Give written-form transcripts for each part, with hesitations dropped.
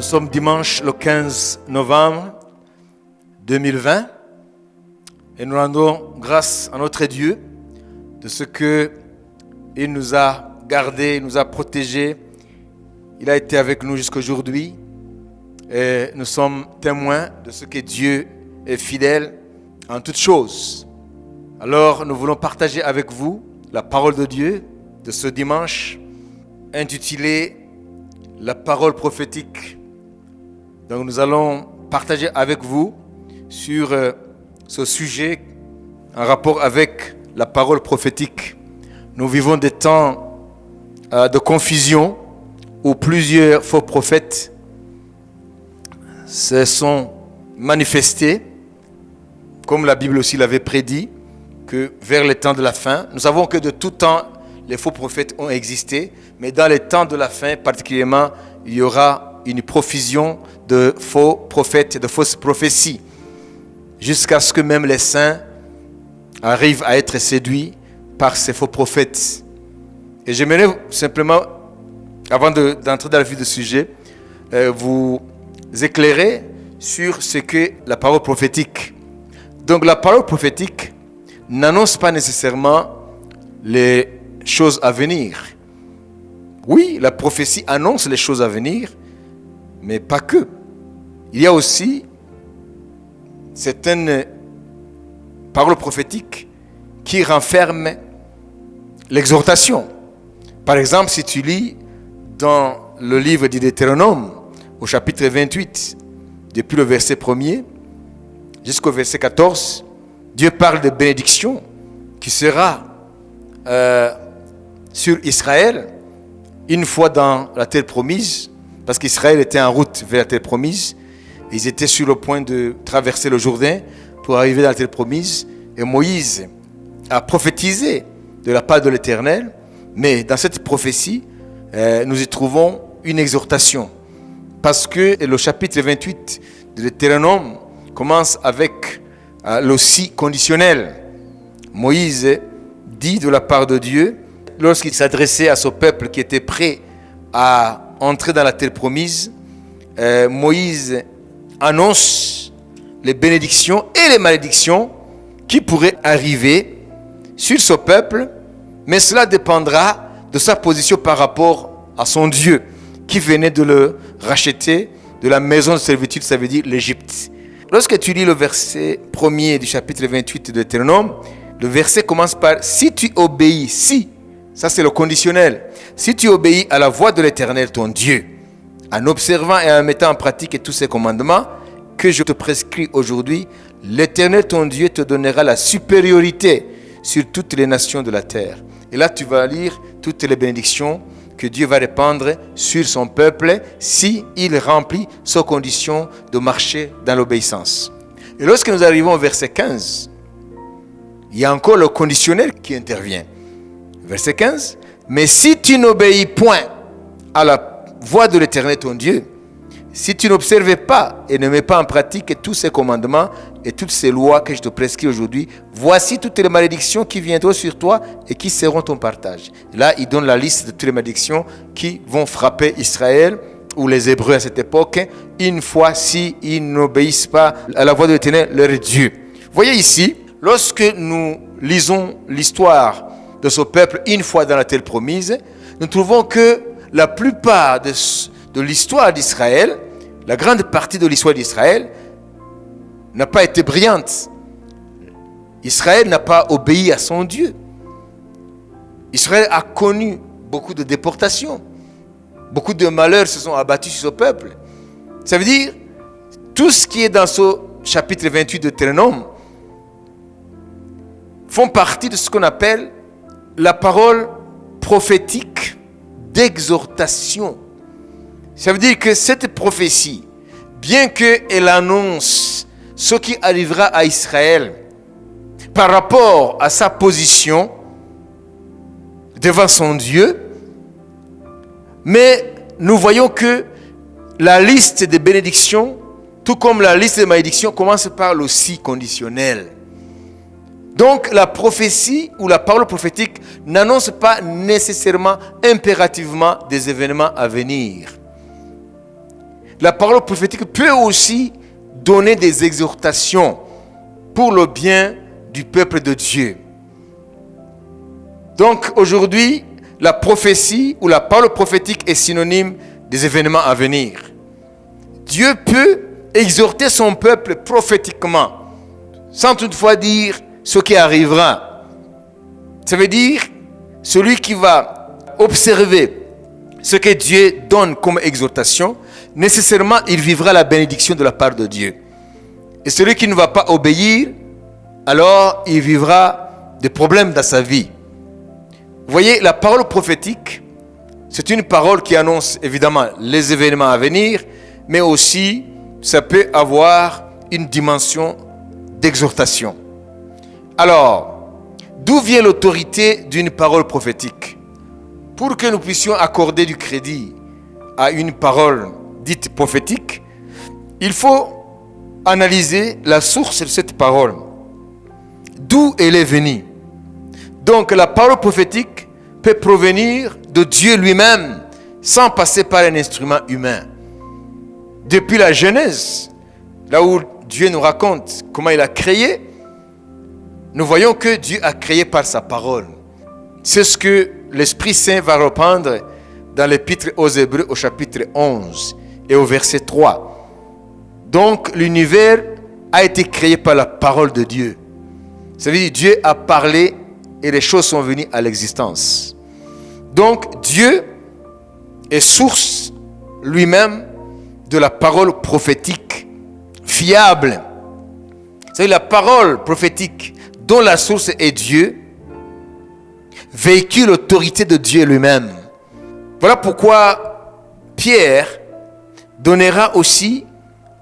Nous sommes dimanche le 15 novembre 2020 et nous rendons grâce à notre Dieu de ce qu'il nous a gardés, il nous a protégés. Il a été avec nous jusqu'à aujourd'hui et nous sommes témoins de ce que Dieu est fidèle en toutes choses. Alors nous voulons partager avec vous la parole de Dieu de ce dimanche intitulée la parole prophétique. Donc nous allons partager avec vous sur ce sujet en rapport avec la parole prophétique. Nous vivons des temps de confusion où plusieurs faux prophètes se sont manifestés, comme la Bible aussi l'avait prédit, que vers les temps de la fin, nous savons que de tout temps, les faux prophètes ont existé, mais dans les temps de la fin particulièrement, il y aura une profusion de faux prophètes et de fausses prophéties, jusqu'à ce que même les saints arrivent à être séduits par ces faux prophètes. Et j'aimerais simplement, avant d'entrer dans le vif du sujet, vous éclairer sur ce qu'est la parole prophétique. Donc la parole prophétique n'annonce pas nécessairement les choses à venir. Oui, la prophétie annonce les choses à venir, mais pas que. Il y a aussi certaines paroles prophétiques qui renferment l'exhortation. Par exemple, si tu lis dans le livre du Deutéronome, au chapitre 28, depuis le verset 1er jusqu'au verset 14, Dieu parle de bénédiction qui sera sur Israël une fois dans la terre promise, parce qu'Israël était en route vers la terre promise. Ils étaient sur le point de traverser le Jourdain pour arriver dans la terre promise. Et Moïse a prophétisé de la part de l'Éternel. Mais dans cette prophétie, nous y trouvons une exhortation. Parce que le chapitre 28 de Deutéronome commence avec le si conditionnel. Moïse dit de la part de Dieu, lorsqu'il s'adressait à ce peuple qui était prêt à entrer dans la terre promise, Moïse annonce les bénédictions et les malédictions qui pourraient arriver sur ce peuple, mais cela dépendra de sa position par rapport à son Dieu qui venait de le racheter de la maison de servitude, ça veut dire l'Égypte. Lorsque tu lis le verset 1er du chapitre 28 de Deutéronome, le verset commence par « Si tu obéis, si », ça c'est le conditionnel, « Si tu obéis à la voix de l'Éternel ton Dieu, en observant et en mettant en pratique tous ses commandements que je te prescris aujourd'hui, l'Éternel ton Dieu te donnera la supériorité sur toutes les nations de la terre. » Et là tu vas lire toutes les bénédictions que Dieu va répandre sur son peuple si il remplit ses conditions de marcher dans l'obéissance. Et lorsque nous arrivons au verset 15, il y a encore le conditionnel qui intervient. Verset 15, « Mais si tu n'obéis point à la voix de l'Éternel ton Dieu, si tu n'observes pas et ne mets pas en pratique tous ces commandements et toutes ces lois que je te prescris aujourd'hui, voici toutes les malédictions qui viendront sur toi et qui seront ton partage. » Là, il donne la liste de toutes les malédictions qui vont frapper Israël ou les Hébreux à cette époque, une fois s'ils n'obéissent pas à la voix de l'Éternel, leur Dieu. Voyez ici, lorsque nous lisons l'histoire de ce peuple une fois dans la terre promise, nous trouvons que la plupart de l'histoire d'Israël, la grande partie de l'histoire d'Israël n'a pas été brillante. Israël n'a pas obéi à son Dieu. Israël a connu beaucoup de déportations. Beaucoup de malheurs se sont abattus sur ce peuple. Ça veut dire, tout ce qui est dans ce chapitre 28 de Deutéronome font partie de ce qu'on appelle la parole prophétique d'exhortation. Ça veut dire que cette prophétie, bien qu'elle annonce ce qui arrivera à Israël par rapport à sa position devant son Dieu, mais nous voyons que la liste des bénédictions, tout comme la liste des malédictions, commence par le si conditionnel. Donc la prophétie ou la parole prophétique n'annonce pas nécessairement, impérativement des événements à venir. la parole prophétique peut aussi donner des exhortations pour le bien du peuple de Dieu. Donc aujourd'hui, la prophétie ou la parole prophétique est synonyme des événements à venir. Dieu peut exhorter son peuple prophétiquement, sans toutefois dire ce qui arrivera. Ça veut dire, celui qui va observer ce que Dieu donne comme exhortation, nécessairement il vivra la bénédiction de la part de Dieu. Et celui qui ne va pas obéir, alors il vivra des problèmes dans sa vie. Vous voyez, la parole prophétique, c'est une parole qui annonce évidemment les événements à venir, mais aussi ça peut avoir une dimension d'exhortation. Alors, d'où vient l'autorité d'une parole prophétique? Pour que nous puissions accorder du crédit à une parole dite prophétique, il faut analyser la source de cette parole. D'où elle est venue? Donc la parole prophétique peut provenir de Dieu lui-même sans passer par un instrument humain. Depuis la Genèse, là où Dieu nous raconte comment il a créé, nous voyons que Dieu a créé par sa parole. C'est ce que l'Esprit Saint va reprendre dans l'Épître aux Hébreux au chapitre 11 et au verset 3. Donc l'univers a été créé par la parole de Dieu. Ça veut dire Dieu a parlé et les choses sont venues à l'existence. Donc Dieu est source lui-même de la parole prophétique fiable. C'est la parole prophétique dont la source est Dieu véhicule l'autorité de Dieu lui-même. Voilà pourquoi Pierre donnera aussi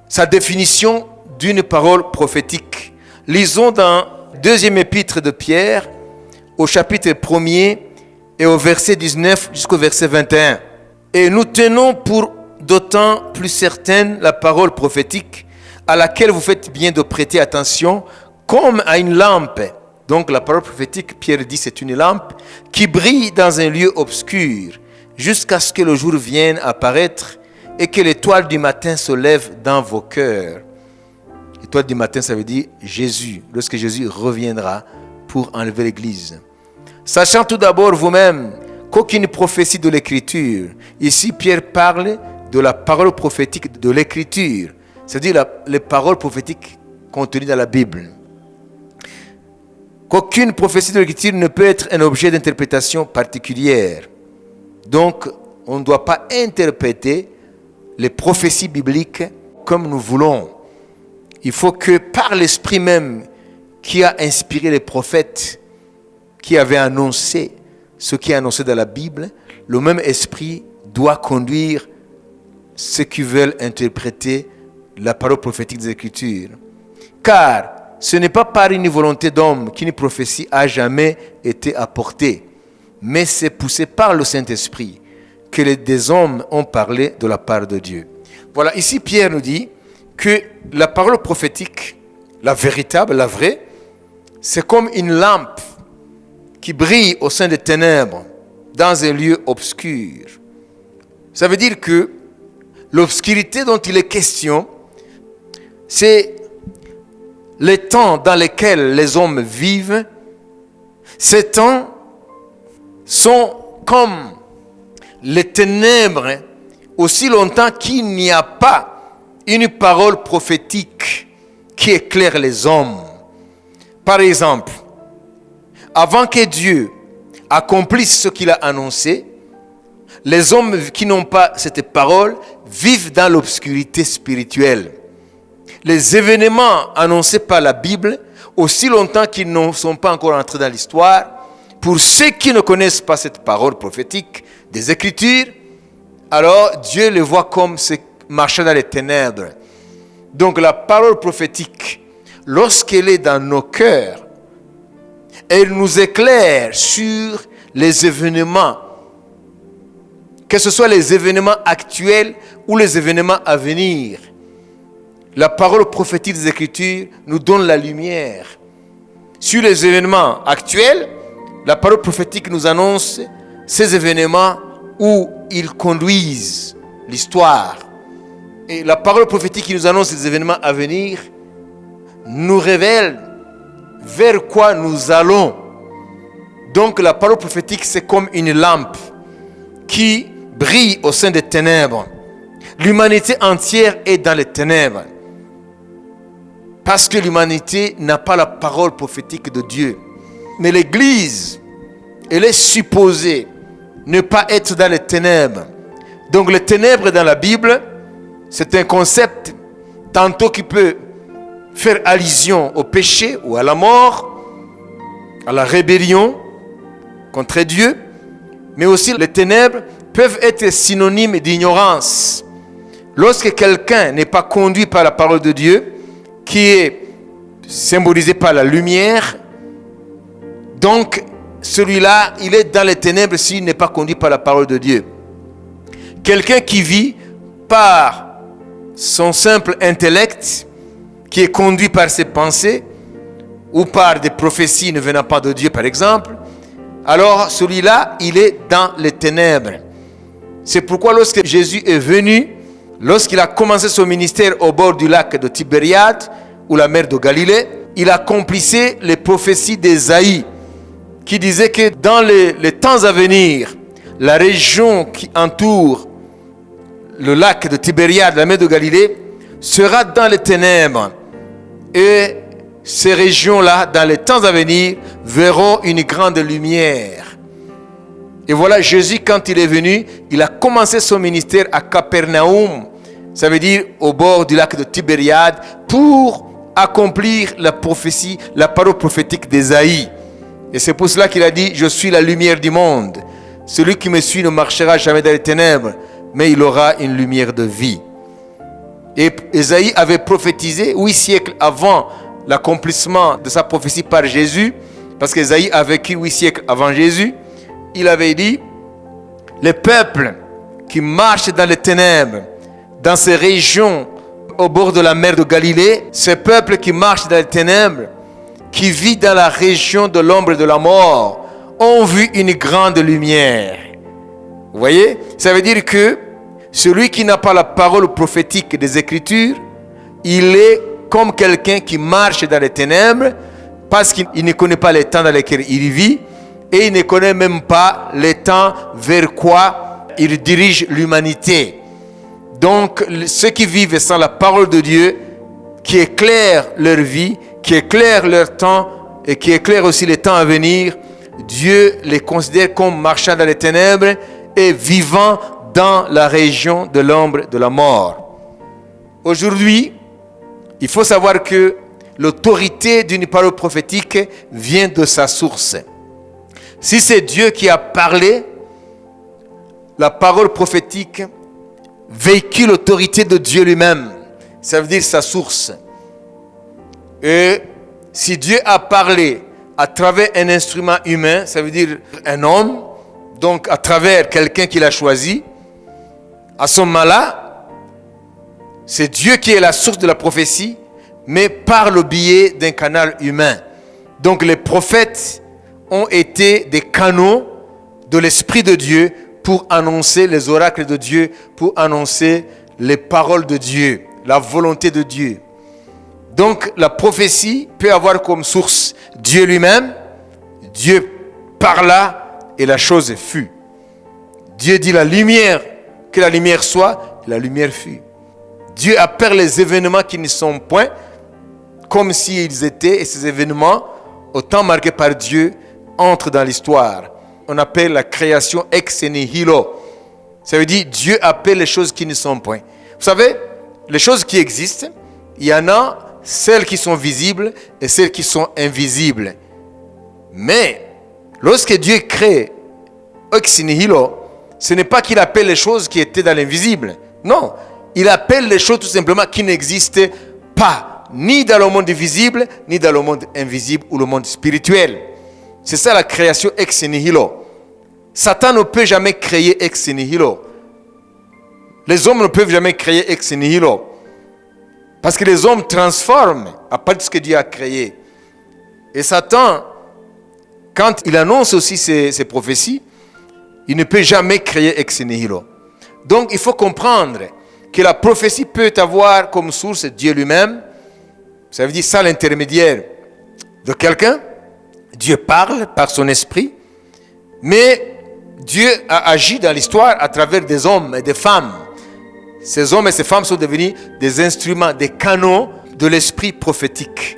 sa définition d'une parole prophétique. Lisons dans deuxième épître de Pierre au chapitre 1er et au verset 19 jusqu'au verset 21. Et nous tenons pour d'autant plus certaine la parole prophétique à laquelle vous faites bien de prêter attention comme à une lampe. Donc la parole prophétique, Pierre dit, c'est une lampe qui brille dans un lieu obscur jusqu'à ce que le jour vienne apparaître et que l'étoile du matin se lève dans vos cœurs. L'étoile du matin, ça veut dire Jésus, lorsque Jésus reviendra pour enlever l'Église. Sachant tout d'abord vous-même qu'aucune prophétie de l'Écriture, ici Pierre parle de la parole prophétique de l'Écriture, c'est-à-dire les paroles prophétiques contenues dans la Bible. Qu'aucune prophétie de l'Écriture ne peut être un objet d'interprétation particulière. Donc, on ne doit pas interpréter les prophéties bibliques comme nous voulons. Il faut que par l'Esprit même qui a inspiré les prophètes, qui avaient annoncé ce qui est annoncé dans la Bible, le même Esprit doit conduire ceux qui veulent interpréter la parole prophétique des Écritures. Car ce n'est pas par une volonté d'homme qu'une prophétie a jamais été apportée, mais c'est poussé par le Saint-Esprit que des hommes ont parlé de la part de Dieu. Voilà, ici Pierre nous dit que la parole prophétique, la véritable, la vraie, c'est comme une lampe qui brille au sein des ténèbres, dans un lieu obscur. Ça veut dire que l'obscurité dont il est question, c'est les temps dans lesquels les hommes vivent. Ces temps sont comme les ténèbres aussi longtemps qu'il n'y a pas une parole prophétique qui éclaire les hommes. Par exemple, avant que Dieu accomplisse ce qu'il a annoncé, les hommes qui n'ont pas cette parole vivent dans l'obscurité spirituelle. Les événements annoncés par la Bible, aussi longtemps qu'ils ne sont pas encore entrés dans l'histoire, pour ceux qui ne connaissent pas cette parole prophétique des Écritures, alors Dieu les voit comme ceux marchant dans les ténèbres. Donc la parole prophétique, lorsqu'elle est dans nos cœurs, elle nous éclaire sur les événements, que ce soit les événements actuels ou les événements à venir. La parole prophétique des Écritures nous donne la lumière. Sur les événements actuels, la parole prophétique nous annonce ces événements où ils conduisent l'histoire. Et la parole prophétique qui nous annonce les événements à venir nous révèle vers quoi nous allons. Donc la parole prophétique, c'est comme une lampe qui brille au sein des ténèbres. L'humanité entière est dans les ténèbres. Parce que l'humanité n'a pas la parole prophétique de Dieu. Mais l'Église, elle est supposée ne pas être dans les ténèbres. Donc les ténèbres dans la Bible, c'est un concept tantôt qui peut faire allusion au péché ou à la mort, à la rébellion contre Dieu, mais aussi les ténèbres peuvent être synonymes d'ignorance. Lorsque quelqu'un n'est pas conduit par la parole de Dieu, qui est symbolisée par la lumière, donc celui-là, il est dans les ténèbres s'il n'est pas conduit par la parole de Dieu. Quelqu'un qui vit par son simple intellect, qui est conduit par ses pensées, ou par des prophéties ne venant pas de Dieu par exemple, alors celui-là, il est dans les ténèbres. C'est pourquoi lorsque Jésus est venu, lorsqu'il a commencé son ministère au bord du lac de Tibériade, ou la mer de Galilée, il accomplissait les prophéties d'Ésaïe, qui disait que dans les temps à venir, la région qui entoure le lac de Tibériade, la mer de Galilée, sera dans les ténèbres. Et ces régions-là, dans les temps à venir, verront une grande lumière. Et voilà, Jésus, quand il est venu, il a commencé son ministère à Capernaum, ça veut dire au bord du lac de Tibériade, pour accomplir la prophétie, la parole prophétique d'Ésaïe. Et c'est pour cela qu'il a dit, je suis la lumière du monde. Celui qui me suit ne marchera jamais dans les ténèbres, mais il aura une lumière de vie. Et Ésaïe avait prophétisé 8 siècles avant l'accomplissement de sa prophétie par Jésus, parce qu'Ésaïe a vécu 8 siècles avant Jésus. Il avait dit, les peuples qui marchent dans les ténèbres, dans ces régions au bord de la mer de Galilée, ces peuples qui marchent dans les ténèbres, qui vivent dans la région de l'ombre de la mort, ont vu une grande lumière. Vous voyez? Ça veut dire que celui qui n'a pas la parole prophétique des Écritures, il est comme quelqu'un qui marche dans les ténèbres parce qu'il ne connaît pas les temps dans lesquels il vit et il ne connaît même pas les temps vers quoi il dirige l'humanité. Donc, ceux qui vivent sans la parole de Dieu, qui éclaire leur vie, qui éclaire leur temps et qui éclaire aussi les temps à venir, Dieu les considère comme marchant dans les ténèbres et vivant dans la région de l'ombre de la mort. Aujourd'hui, il faut savoir que l'autorité d'une parole prophétique vient de sa source. Si c'est Dieu qui a parlé, la parole prophétique véhicule l'autorité de Dieu lui-même. Ça veut dire sa source. Et si Dieu a parlé à travers un instrument humain, ça veut dire un homme, donc à travers quelqu'un qu'il a choisi, à ce moment-là, c'est Dieu qui est la source de la prophétie, mais par le biais d'un canal humain. Donc les prophètes ont été des canaux de l'Esprit de Dieu pour annoncer les oracles de Dieu, pour annoncer les paroles de Dieu, la volonté de Dieu. Donc la prophétie peut avoir comme source Dieu lui-même. Dieu parla et la chose fut. Dieu dit la lumière, que la lumière soit, et la lumière fut. Dieu appelle les événements qui ne sont point comme s'ils étaient, et ces événements, au temps marqué par Dieu, entrent dans l'histoire. On appelle la création ex nihilo. Ça veut dire Dieu appelle les choses qui ne sont point. Vous savez, les choses qui existent, il y en a celles qui sont visibles et celles qui sont invisibles. Mais lorsque Dieu crée ex nihilo, ce n'est pas qu'il appelle les choses qui étaient dans l'invisible. Non, il appelle les choses tout simplement qui n'existent pas, ni dans le monde visible, ni dans le monde invisible ou le monde spirituel. C'est ça la création ex nihilo. Satan ne peut jamais créer ex nihilo. Les hommes ne peuvent jamais créer ex nihilo. Parce que les hommes transforment à partir de ce que Dieu a créé. Et Satan, quand il annonce aussi ses prophéties, il ne peut jamais créer ex nihilo. Donc il faut comprendre que la prophétie peut avoir comme source Dieu lui-même. Ça veut dire ça l'intermédiaire de quelqu'un. Dieu parle par son esprit, mais Dieu a agi dans l'histoire à travers des hommes et des femmes. Ces hommes et ces femmes sont devenus des instruments, des canaux de l'esprit prophétique.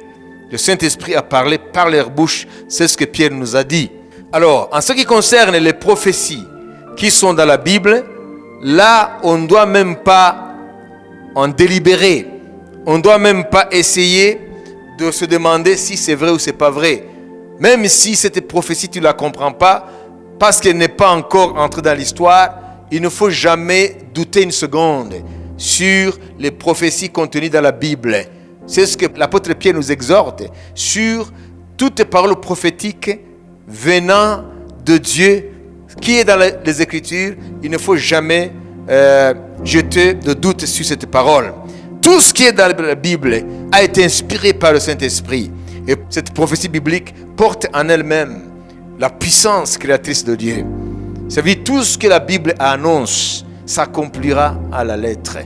Le Saint-Esprit a parlé par leur bouche, c'est ce que Pierre nous a dit. Alors, en ce qui concerne les prophéties qui sont dans la Bible, là, on ne doit même pas en délibérer. On ne doit même pas essayer de se demander si c'est vrai ou c'est pas vrai. Même si cette prophétie, tu ne la comprends pas, parce qu'elle n'est pas encore entrée dans l'histoire, il ne faut jamais douter une seconde sur les prophéties contenues dans la Bible. C'est ce que l'apôtre Pierre nous exhorte, sur toutes paroles prophétiques venant de Dieu, qui est dans les Écritures. Il ne faut jamais jeter de doute sur cette parole. Tout ce qui est dans la Bible a été inspiré par le Saint-Esprit. Et cette prophétie biblique porte en elle-même la puissance créatrice de Dieu. Ça veut dire tout ce que la Bible annonce s'accomplira à la lettre.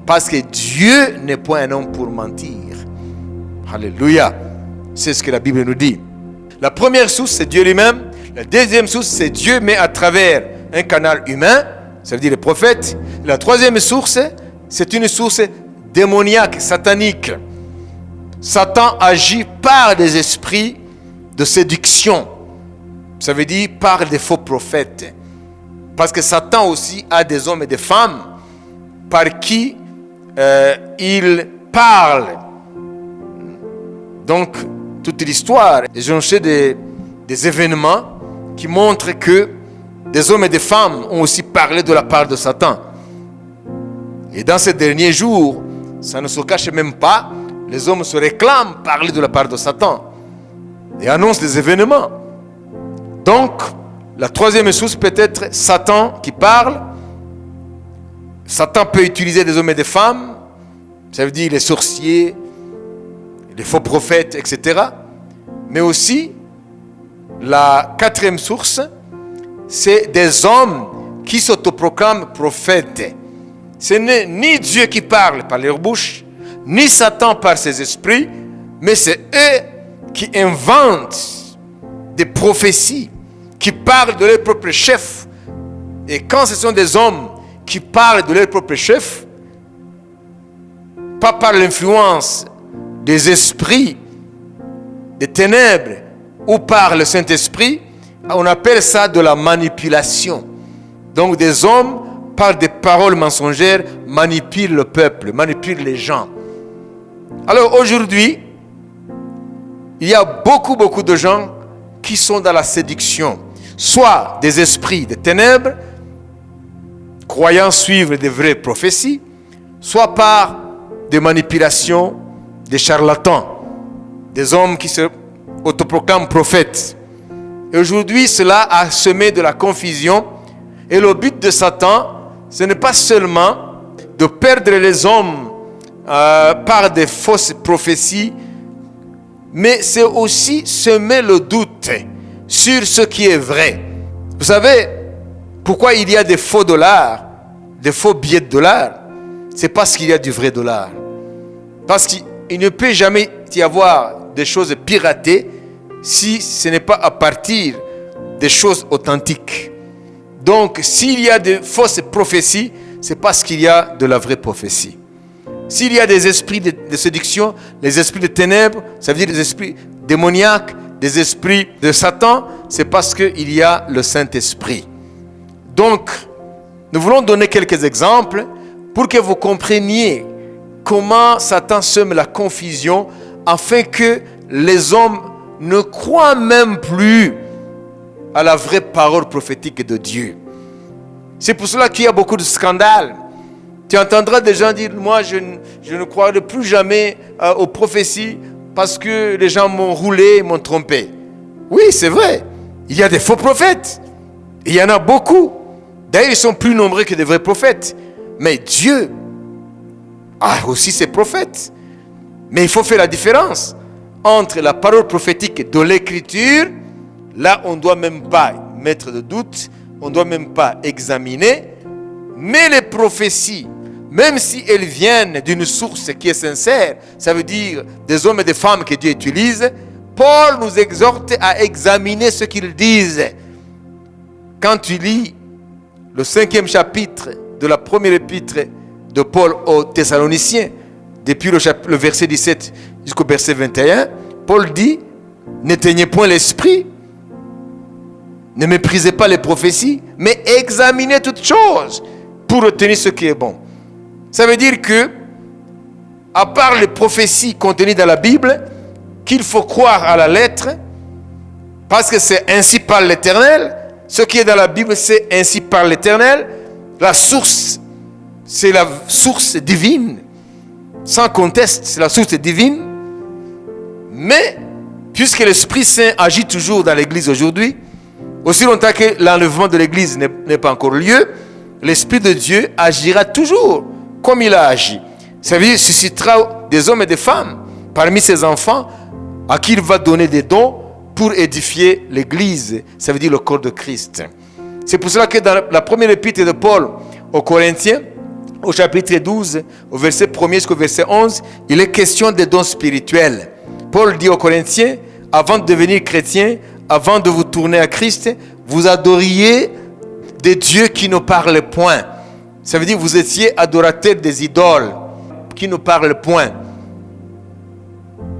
Parce que Dieu n'est point un homme pour mentir. Alléluia. C'est ce que la Bible nous dit. La première source, c'est Dieu lui-même. La deuxième source, c'est Dieu, mais à travers un canal humain. Ça veut dire les prophètes. La troisième source, c'est une source démoniaque, satanique. Satan agit par des esprits de séduction. Ça veut dire par des faux prophètes. Parce que Satan aussi a des hommes et des femmes par qui il parle. Donc, toute l'histoire est jonchée des événements qui montrent que des hommes et des femmes ont aussi parlé de la part de Satan. Et dans ces derniers jours, ça ne se cache même pas, les hommes se réclament parler de la part de Satan et annoncent des événements. Donc, la troisième source peut être Satan qui parle. Satan peut utiliser des hommes et des femmes, ça veut dire les sorciers, les faux prophètes, etc. Mais aussi, la quatrième source, c'est des hommes qui s'autoproclament prophètes. Ce n'est ni Dieu qui parle par leur bouche, ni Satan par ses esprits, mais c'est eux qui inventent des prophéties, qui parlent de leur propre chef. Et quand ce sont des hommes qui parlent de leur propre chef, pas par l'influence des esprits, des ténèbres, ou par le Saint-Esprit, on appelle ça de la manipulation. Donc des hommes, par des paroles mensongères, manipulent le peuple, manipulent les gens. Alors aujourd'hui, il y a beaucoup de gens qui sont dans la séduction, soit des esprits de ténèbres, croyant suivre des vraies prophéties, soit par des manipulations, des charlatans, des hommes qui se autoproclament prophètes. Et aujourd'hui, cela a semé de la confusion. Et le but de Satan, ce n'est pas seulement de perdre les hommes par des fausses prophéties, mais c'est aussi semer le doute sur ce qui est vrai. Vous savez, pourquoi il y a des faux dollars, des faux billets de dollars? C'est parce qu'il y a du vrai dollar. Parce qu'il ne peut jamais y avoir des choses piratées si ce n'est pas à partir des choses authentiques. Donc, s'il y a de fausses prophéties, c'est parce qu'il y a de la vraie prophétie. S'il y a des esprits de séduction, les esprits de ténèbres, ça veut dire des esprits démoniaques, des esprits de Satan, c'est parce qu'il y a le Saint-Esprit. Donc, nous voulons donner quelques exemples pour que vous compreniez comment Satan sème la confusion afin que les hommes ne croient même plus à la vraie parole prophétique de Dieu. C'est pour cela qu'il y a beaucoup de scandales. Tu entendras des gens dire, moi je ne croirai plus jamais aux prophéties parce que les gens m'ont roulé, m'ont trompé. Oui, c'est vrai. Il y a des faux prophètes. Il y en a beaucoup. D'ailleurs, ils sont plus nombreux que des vrais prophètes. Mais Dieu a aussi ses prophètes. Mais il faut faire la différence entre la parole prophétique de l'Écriture, là on ne doit même pas mettre de doute, on ne doit même pas examiner, mais les prophéties même si elles viennent d'une source qui est sincère, ça veut dire des hommes et des femmes que Dieu utilise, Paul nous exhorte à examiner ce qu'ils disent. Quand tu lis le 5e chapitre de la première épître de Paul aux Thessaloniciens, depuis le verset 17 jusqu'au verset 21, Paul dit, n'éteignez point l'esprit, ne méprisez pas les prophéties, mais examinez toutes choses pour retenir ce qui est bon. Ça veut dire que, à part les prophéties contenues dans la Bible, qu'il faut croire à la lettre, parce que c'est ainsi par l'Éternel, ce qui est dans la Bible, c'est ainsi par l'Éternel, la source, c'est la source divine, sans conteste, c'est la source divine, mais, puisque l'Esprit Saint agit toujours dans l'Église aujourd'hui, aussi longtemps que l'enlèvement de l'Église n'est pas encore lieu, l'Esprit de Dieu agira toujours comme il a agi. Ça veut dire qu'il suscitera des hommes et des femmes parmi ses enfants à qui il va donner des dons pour édifier l'Église. Ça veut dire le corps de Christ. C'est pour cela que dans la première épître de Paul aux Corinthiens, au chapitre 12, au verset 1er jusqu'au verset 11, il est question des dons spirituels. Paul dit aux Corinthiens, avant de devenir chrétien, avant de vous tourner à Christ, vous adoriez des dieux qui ne parlent point. Ça veut dire que vous étiez adorateurs des idoles qui ne parlent point.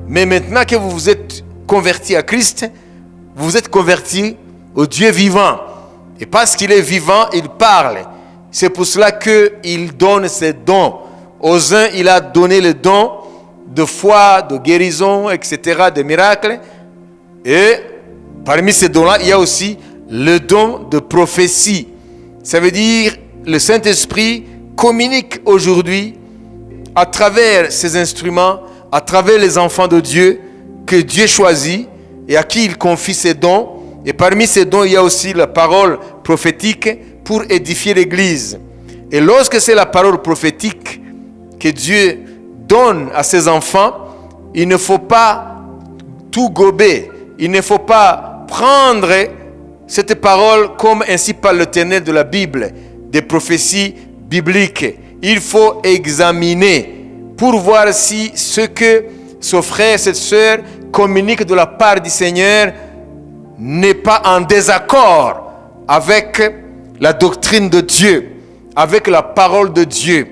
Mais maintenant que vous vous êtes convertis à Christ, vous vous êtes convertis au Dieu vivant. Et parce qu'il est vivant, il parle. C'est pour cela qu'il donne ses dons. Aux uns, il a donné le don de foi, de guérison, etc., de miracles. Et parmi ces dons-là, il y a aussi le don de prophétie. Ça veut dire le Saint-Esprit communique aujourd'hui à travers ces instruments, à travers les enfants de Dieu que Dieu choisit et à qui il confie ses dons. Et parmi ces dons, il y a aussi la parole prophétique pour édifier l'Église. Et lorsque c'est la parole prophétique que Dieu donne à ses enfants, il ne faut pas tout gober. Il ne faut pas prendre cette parole comme ainsi par l'Éternel de la Bible, des prophéties bibliques. Il faut examiner pour voir si ce que ce frère, cette sœur communique de la part du Seigneur n'est pas en désaccord avec la doctrine de Dieu, avec la parole de Dieu.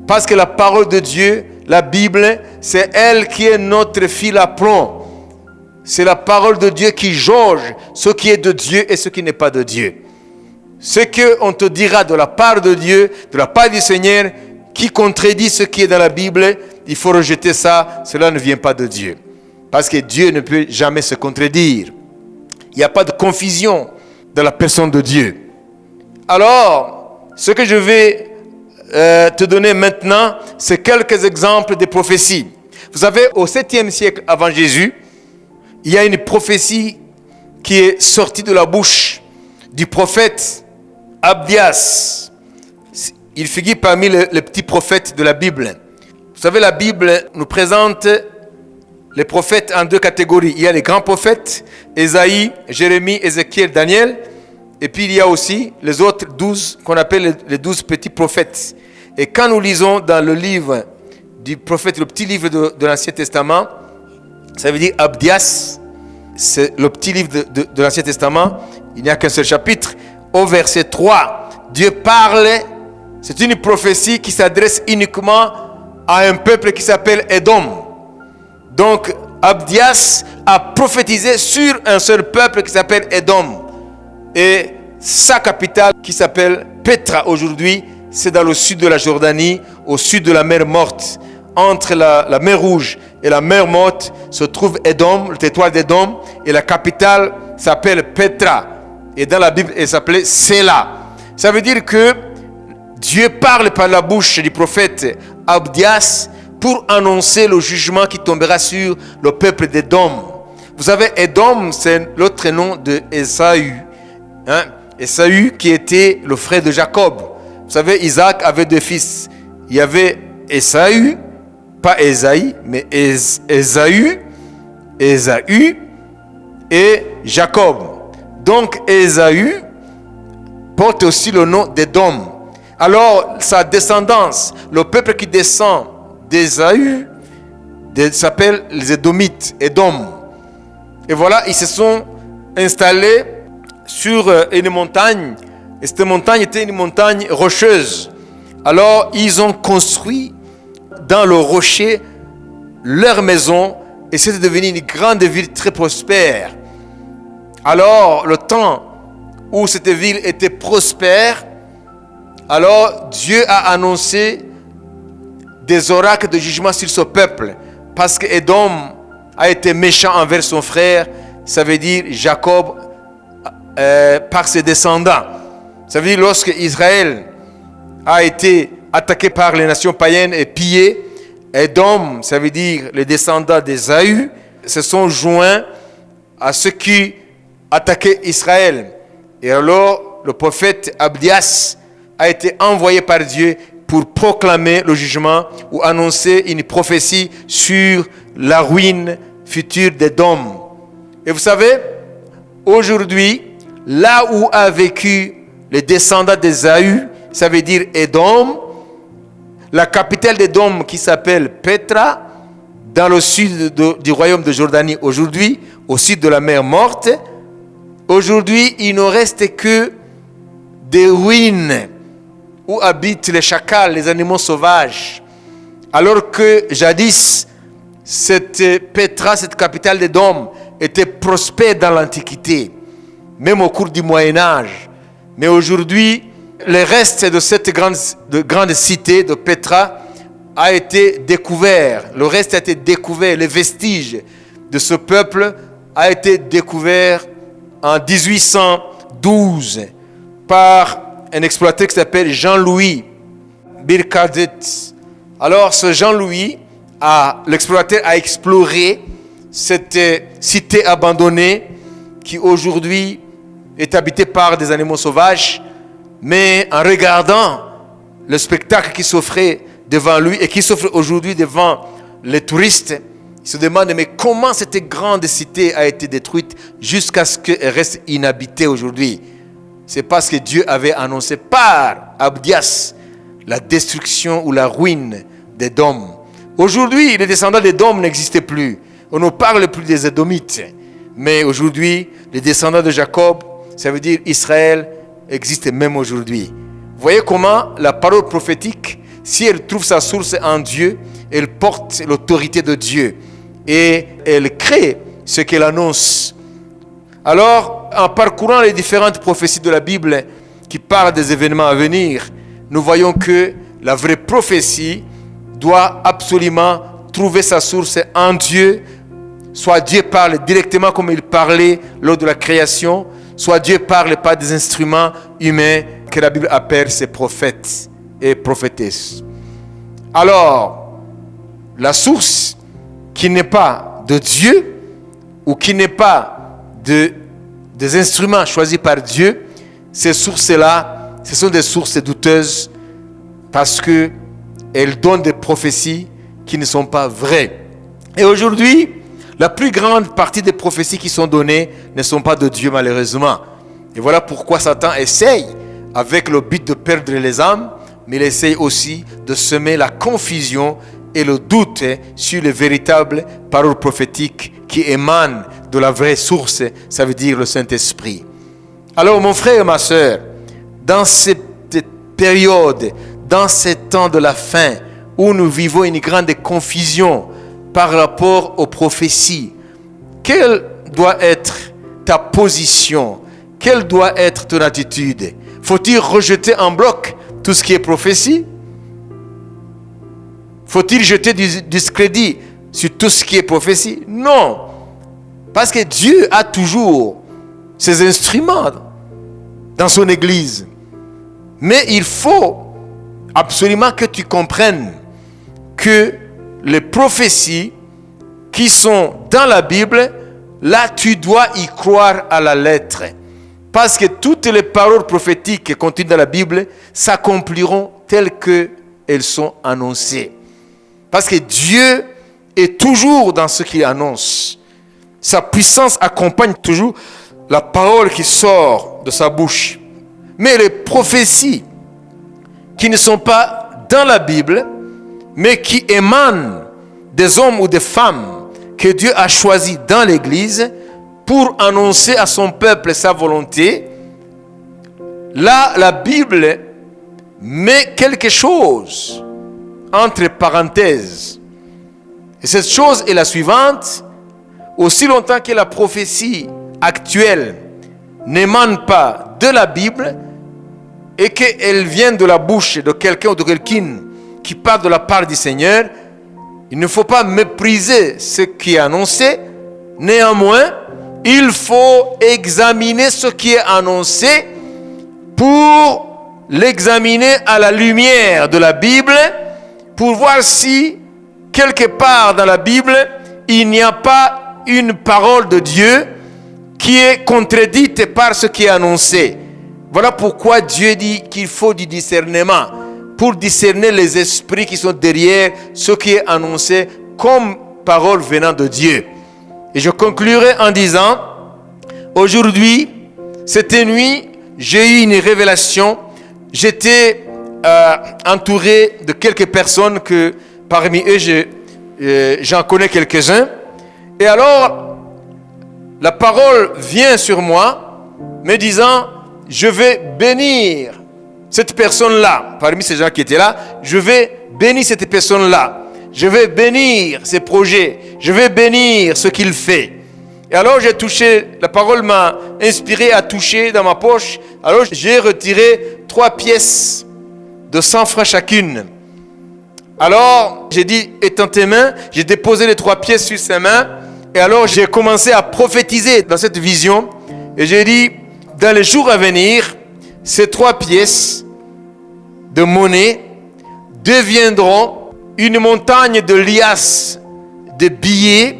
Parce que la parole de Dieu, la Bible, c'est elle qui est notre fil à plomb. C'est la parole de Dieu qui jauge ce qui est de Dieu et ce qui n'est pas de Dieu. Ce qu'on te dira de la part de Dieu, de la part du Seigneur, qui contredit ce qui est dans la Bible, il faut rejeter ça, cela ne vient pas de Dieu. Parce que Dieu ne peut jamais se contredire. Il n'y a pas de confusion dans la personne de Dieu. Alors, ce que je vais te donner maintenant, c'est quelques exemples de prophéties. Vous savez, au 7e siècle avant Jésus, il y a une prophétie qui est sortie de la bouche du prophète Abdias. Il figure parmi les petits prophètes de la Bible. Vous savez, la Bible nous présente les prophètes en deux catégories. Il y a les grands prophètes, Ésaïe, Jérémie, Ézéchiel, Daniel. Et puis il y a aussi les autres 12 qu'on appelle les 12 petits prophètes. Et quand nous lisons dans le livre du prophète, le petit livre de l'Ancien Testament, ça veut dire Abdias, c'est le petit livre de l'Ancien Testament, il n'y a qu'un seul chapitre. Au verset 3, Dieu parle, c'est une prophétie qui s'adresse uniquement à un peuple qui s'appelle Édom. Donc Abdias a prophétisé sur un seul peuple qui s'appelle Édom. Et sa capitale qui s'appelle Petra aujourd'hui, c'est dans le sud de la Jordanie, au sud de la mer Morte. Entre la mer Rouge et la mer Morte se trouve Édom, le territoire d'Édom, et la capitale s'appelle Petra. Et dans la Bible, elle s'appelait Séla. Ça veut dire que Dieu parle par la bouche du prophète Abdias pour annoncer le jugement qui tombera sur le peuple d'Édom. Vous savez, Édom, c'est l'autre nom de Ésaü. Ésaü qui était le frère de Jacob. Vous savez, Isaac avait deux fils. Il y avait Ésaü, pas Ésaïe, mais Ésaü et Jacob. Donc Ésaü porte aussi le nom d'Édom. Alors, sa descendance, le peuple qui descend d'Ésaü, s'appelle les Édomites, Édom. Et voilà, ils se sont installés sur une montagne. Et cette montagne était une montagne rocheuse. Alors, ils ont construit dans le rocher leur maison. Et c'était devenu une grande ville très prospère. Alors, le temps où cette ville était prospère, alors Dieu a annoncé des oracles de jugement sur ce peuple. Parce que Édom a été méchant envers son frère, ça veut dire Jacob par ses descendants. Ça veut dire lorsque Israël a été attaqué par les nations païennes et pillé, Édom, ça veut dire les descendants d'Ésaü, se sont joints à ceux qui attaquaient Israël. Et alors, le prophète Abdias a été envoyé par Dieu pour proclamer le jugement ou annoncer une prophétie sur la ruine future d'Édom. Et vous savez, aujourd'hui, là où a vécu les descendants d'Ésaü, ça veut dire Édom, la capitale d'Édom qui s'appelle Petra, dans le sud du royaume de Jordanie aujourd'hui, au sud de la mer Morte, aujourd'hui, il ne reste que des ruines où habitent les chacals, les animaux sauvages. Alors que jadis, cette Petra, cette capitale d'Édom, était prospère dans l'Antiquité, même au cours du Moyen-Âge. Mais aujourd'hui, les restes de cette grande cité de Petra a été découvert. Le reste a été découvert. Les vestiges de ce peuple a été découvert en 1812 par un explorateur qui s'appelle Jean-Louis Birkadet. Alors ce Jean-Louis, l'explorateur a exploré cette cité abandonnée qui aujourd'hui est habitée par des animaux sauvages, mais en regardant le spectacle qui s'offrait devant lui et qui s'offre aujourd'hui devant les touristes, il se demande mais comment cette grande cité a été détruite jusqu'à ce qu'elle reste inhabitée aujourd'hui. C'est parce que Dieu avait annoncé par Abdias la destruction ou la ruine d'Édom. Aujourd'hui, les descendants d'Édom n'existaient plus. On ne parle plus des Édomites. Mais aujourd'hui, les descendants de Jacob, ça veut dire Israël, existent même aujourd'hui. Vous voyez comment la parole prophétique, si elle trouve sa source en Dieu, elle porte l'autorité de Dieu. Et elle crée ce qu'elle annonce. Alors, en parcourant les différentes prophéties de la Bible qui parlent des événements à venir, nous voyons que la vraie prophétie doit absolument trouver sa source en Dieu. Soit Dieu parle directement comme il parlait lors de la création, soit Dieu parle par des instruments humains que la Bible appelle ses prophètes et prophétesses. Alors, la source qui n'est pas de Dieu ou qui n'est pas des instruments choisis par Dieu, ces sources-là, ce sont des sources douteuses parce qu'elles donnent des prophéties qui ne sont pas vraies. Et aujourd'hui, la plus grande partie des prophéties qui sont données ne sont pas de Dieu malheureusement. Et voilà pourquoi Satan essaye, avec le but de perdre les âmes, mais il essaye aussi de semer la confusion et le doute sur les véritables paroles prophétiques qui émanent de la vraie source, ça veut dire le Saint-Esprit. Alors mon frère et ma soeur, dans cette période, dans ces temps de la fin, où nous vivons une grande confusion par rapport aux prophéties, quelle doit être ta position? Quelle doit être ton attitude? Faut-il rejeter en bloc tout ce qui est prophétie? Faut-il jeter du discrédit sur tout ce qui est prophétie? Non. Parce que Dieu a toujours ses instruments dans son Église. Mais il faut absolument que tu comprennes que les prophéties qui sont dans la Bible, là tu dois y croire à la lettre. Parce que toutes les paroles prophétiques contenues dans la Bible s'accompliront telles qu'elles sont annoncées. Parce que Dieu est toujours dans ce qu'il annonce. Sa puissance accompagne toujours la parole qui sort de sa bouche. Mais les prophéties qui ne sont pas dans la Bible, mais qui émanent des hommes ou des femmes que Dieu a choisis dans l'Église pour annoncer à son peuple sa volonté. Là, la Bible met quelque chose entre parenthèses. Et cette chose est la suivante. Aussi longtemps que la prophétie actuelle n'émane pas de la Bible et qu'elle vient de la bouche de quelqu'un ou de quelqu'une qui parle de la part du Seigneur, il ne faut pas mépriser ce qui est annoncé. Néanmoins, il faut examiner ce qui est annoncé pour l'examiner à la lumière de la Bible, pour voir si quelque part dans la Bible, il n'y a pas une parole de Dieu qui est contredite par ce qui est annoncé. Voilà pourquoi Dieu dit qu'il faut du discernement, pour discerner les esprits qui sont derrière ce qui est annoncé comme parole venant de Dieu. Et je conclurai en disant, aujourd'hui, cette nuit, j'ai eu une révélation. J'étais entouré de quelques personnes que parmi eux, j'en connais quelques-uns. Et alors, la parole vient sur moi, me disant, je vais bénir cette personne-là. Parmi ces gens qui étaient là, je vais bénir cette personne-là. Je vais bénir ses projets. Je vais bénir ce qu'il fait. Et alors j'ai touché, la parole m'a inspiré à toucher dans ma poche. Alors j'ai retiré 3 pièces de 100 francs chacune. Alors j'ai dit, étends tes mains. J'ai déposé les 3 pièces sur ses mains. Et alors j'ai commencé à prophétiser dans cette vision. Et j'ai dit, dans les jours à venir, ces 3 pièces de monnaie deviendront une montagne de liasses de billets,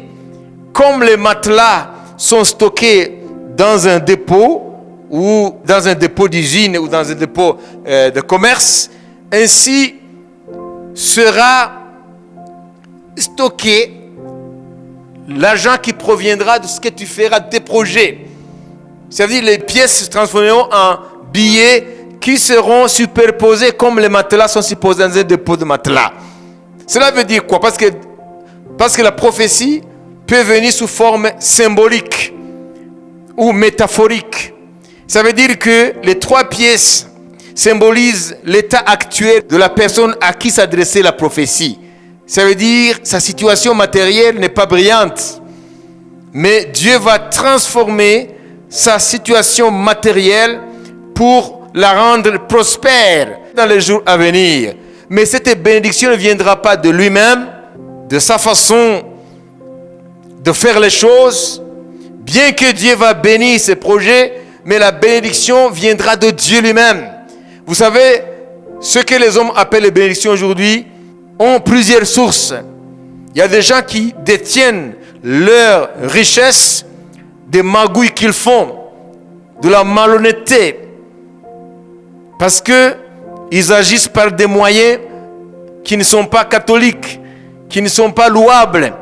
comme les matelas sont stockés dans un dépôt ou dans un dépôt d'usine ou dans un dépôt de commerce. Ainsi sera stocké l'argent qui proviendra de ce que tu feras de tes projets. C'est-à-dire les pièces se transformeront en billets qui seront superposés comme les matelas sont supposés dans un dépôt de matelas. Cela veut dire quoi? Parce que la prophétie peut venir sous forme symbolique ou métaphorique. Ça veut dire que les 3 pièces symbolisent l'état actuel de la personne à qui s'adressait la prophétie. Ça veut dire sa situation matérielle n'est pas brillante, mais Dieu va transformer sa situation matérielle pour la rendre prospère dans les jours à venir. Mais cette bénédiction ne viendra pas de lui-même, de sa façon de faire les choses, bien que Dieu va bénir ses projets, mais la bénédiction viendra de Dieu lui-même. Vous savez, ce que les hommes appellent les bénédictions aujourd'hui ont plusieurs sources. Il y a des gens qui détiennent leur richesse des magouilles qu'ils font, de la malhonnêteté, parce qu'ils agissent par des moyens qui ne sont pas catholiques, qui ne sont pas louables.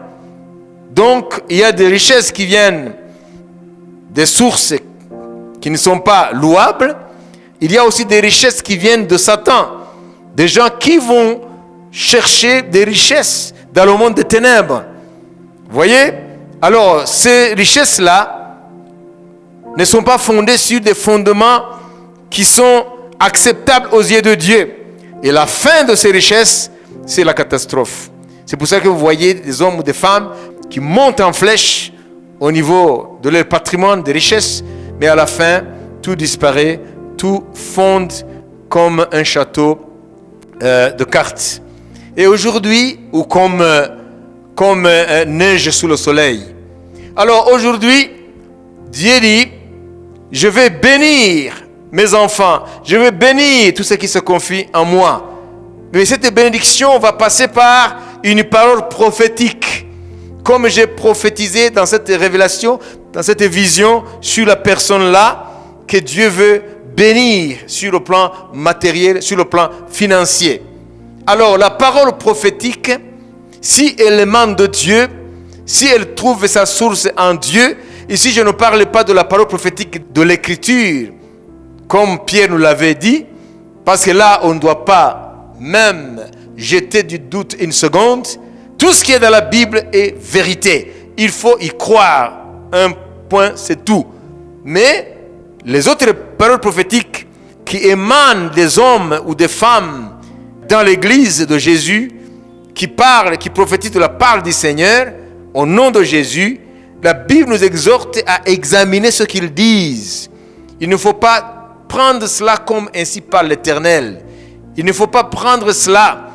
Donc, il y a des richesses qui viennent des sources qui ne sont pas louables. Il y a aussi des richesses qui viennent de Satan. Des gens qui vont chercher des richesses dans le monde des ténèbres. Vous voyez? Alors, ces richesses-là ne sont pas fondées sur des fondements qui sont acceptables aux yeux de Dieu. Et la fin de ces richesses, c'est la catastrophe. C'est pour ça que vous voyez des hommes ou des femmes qui montent en flèche au niveau de leur patrimoine, des richesses, mais à la fin, tout disparaît, tout fonde comme un château de cartes. Et aujourd'hui, ou comme neige sous le soleil. Alors aujourd'hui, Dieu dit, je vais bénir mes enfants, je vais bénir tout ce qui se confie en moi. Mais cette bénédiction va passer par une parole prophétique. Comme j'ai prophétisé dans cette révélation, dans cette vision sur la personne là, que Dieu veut bénir sur le plan matériel, sur le plan financier. Alors la parole prophétique, si elle émane de Dieu, si elle trouve sa source en Dieu, ici je ne parle pas de la parole prophétique de l'écriture, comme Pierre nous l'avait dit, Parce que là, on ne doit pas même jeter du doute une seconde. Tout ce qui est dans la Bible est vérité. Il faut y croire. Un point, c'est tout. Mais les autres paroles prophétiques qui émanent des hommes ou des femmes dans l'église de Jésus, qui parlent, qui prophétisent de la part du Seigneur, au nom de Jésus, la Bible nous exhorte à examiner ce qu'ils disent. Il ne faut pas prendre cela comme ainsi parle l'Éternel. Il ne faut pas prendre cela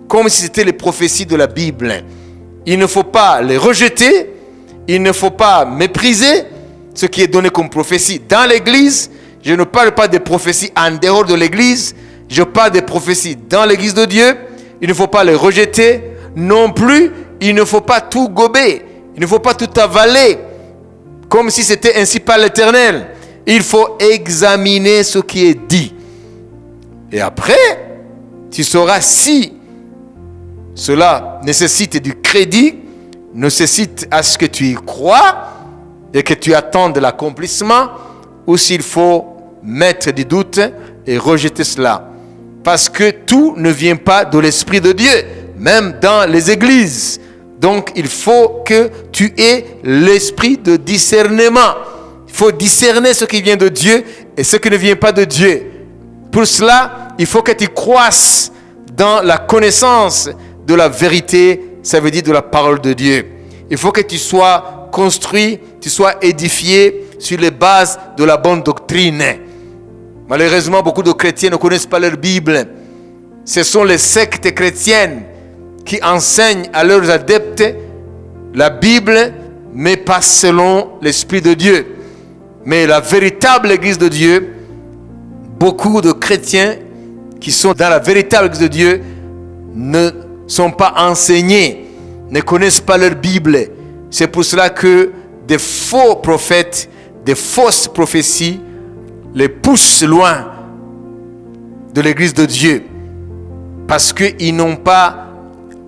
comme si c'était les prophéties de la Bible. Il ne faut pas les rejeter. Il ne faut pas mépriser ce qui est donné comme prophétie dans l'église. Je ne parle pas des prophéties en dehors de l'église. Je parle des prophéties dans l'église de Dieu. Il ne faut pas les rejeter. Non plus, il ne faut pas tout gober. Il ne faut pas tout avaler comme si c'était ainsi par l'Éternel. Il faut examiner ce qui est dit. Et après, tu sauras si cela nécessite du crédit, nécessite à ce que tu y crois et que tu attendes l'accomplissement, ou s'il faut mettre du doute et rejeter cela. Parce que tout ne vient pas de l'Esprit de Dieu, même dans les églises. Donc, il faut que tu aies l'esprit de discernement. Il faut discerner ce qui vient de Dieu et ce qui ne vient pas de Dieu. Pour cela, il faut que tu croisses dans la connaissance de la vérité, ça veut dire de la parole de Dieu. Il faut que tu sois construit, tu sois édifié sur les bases de la bonne doctrine. Malheureusement, beaucoup de chrétiens ne connaissent pas leur Bible. Ce sont les sectes chrétiennes qui enseignent à leurs adeptes la Bible, mais pas selon l'Esprit de Dieu. Mais la véritable Église de Dieu, beaucoup de chrétiens qui sont dans la véritable Église de Dieu ne sont pas enseignés, ne connaissent pas leur Bible. C'est pour cela que des faux prophètes, des fausses prophéties les poussent loin de l'Église de Dieu. Parce qu'ils n'ont pas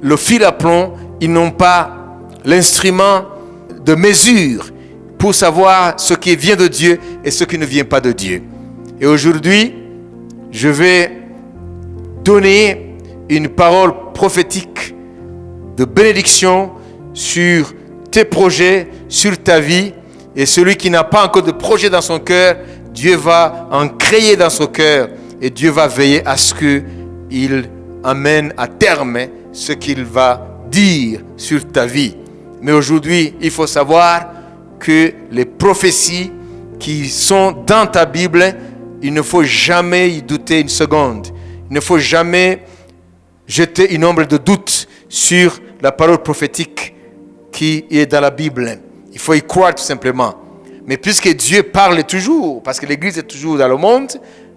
le fil à plomb, ils n'ont pas l'instrument de mesure pour savoir ce qui vient de Dieu et ce qui ne vient pas de Dieu. Et aujourd'hui, je vais donner une parole prophétique de bénédiction sur tes projets, sur ta vie. Et celui qui n'a pas encore de projet dans son cœur, Dieu va en créer dans son cœur et Dieu va veiller à ce qu'il amène à terme ce qu'il va dire sur ta vie. Mais aujourd'hui, il faut savoir que les prophéties qui sont dans ta Bible, il ne faut jamais y douter une seconde. Il ne faut jamais jeter une ombre de doute sur la parole prophétique qui est dans la Bible. Il faut y croire tout simplement. Mais puisque Dieu parle toujours, parce que l'Église est toujours dans le monde,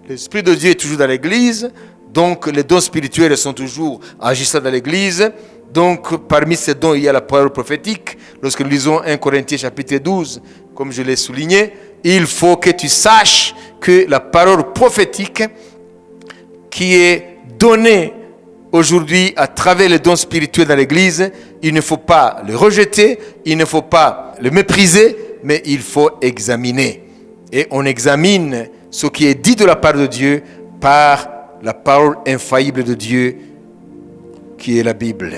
l'Esprit de Dieu est toujours dans l'Église, donc les dons spirituels sont toujours agissant dans l'Église. Donc parmi ces dons, il y a la parole prophétique. Lorsque nous lisons 1 Corinthiens chapitre 12, comme je l'ai souligné, il faut que tu saches que la parole prophétique qui est donnée aujourd'hui à travers les dons spirituels dans l'Église, il ne faut pas le rejeter, il ne faut pas le mépriser, mais il faut examiner. Et on examine ce qui est dit de la part de Dieu par la parole infaillible de Dieu qui est la Bible.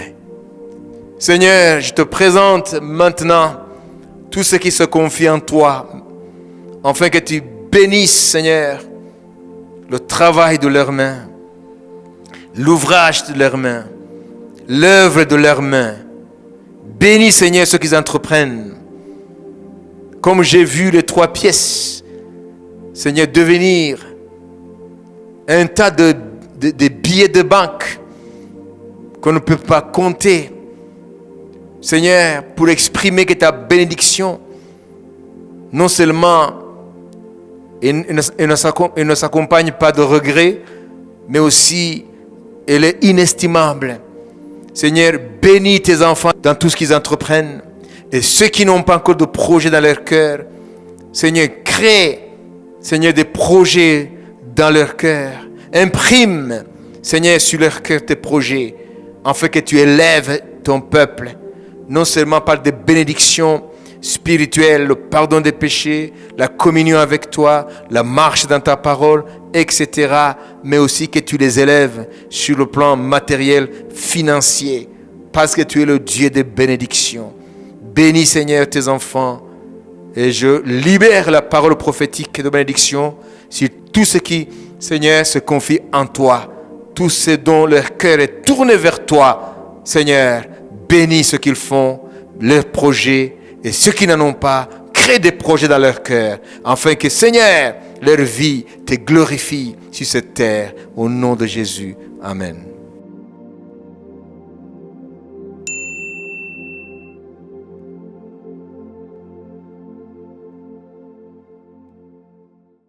Seigneur, je te présente maintenant tout ce qui se confie en toi, afin que tu bénisses, Seigneur, le travail de leurs mains, l'ouvrage de leurs mains, l'œuvre de leurs mains. Bénis, Seigneur, ce qu'ils entreprennent. Comme j'ai vu les 3 pièces, Seigneur, devenir un tas de billets de banque qu'on ne peut pas compter. Seigneur, pour exprimer que ta bénédiction, non seulement elle ne s'accompagne pas de regrets, mais aussi elle est inestimable. Seigneur, bénis tes enfants dans tout ce qu'ils entreprennent. Et ceux qui n'ont pas encore de projet dans leur cœur, Seigneur, crée, Seigneur, des projets dans leur cœur. Imprime, Seigneur, sur leur cœur tes projets, afin que tu élèves ton peuple, non seulement par des bénédictions spirituelles, le pardon des péchés, la communion avec toi, la marche dans ta parole etc. Mais aussi que tu les élèves sur le plan matériel, financier, parce que tu es le Dieu des bénédictions. Bénis, Seigneur, tes enfants. Et je libère la parole prophétique de bénédiction sur tout ce qui, Seigneur, se confie en toi. Tous ceux dont leur cœur est tourné vers toi, Seigneur, bénis ce qu'ils font, leurs projets, et ceux qui n'en ont pas, crée des projets dans leur cœur, afin que, Seigneur, leur vie te glorifie sur cette terre. Au nom de Jésus. Amen.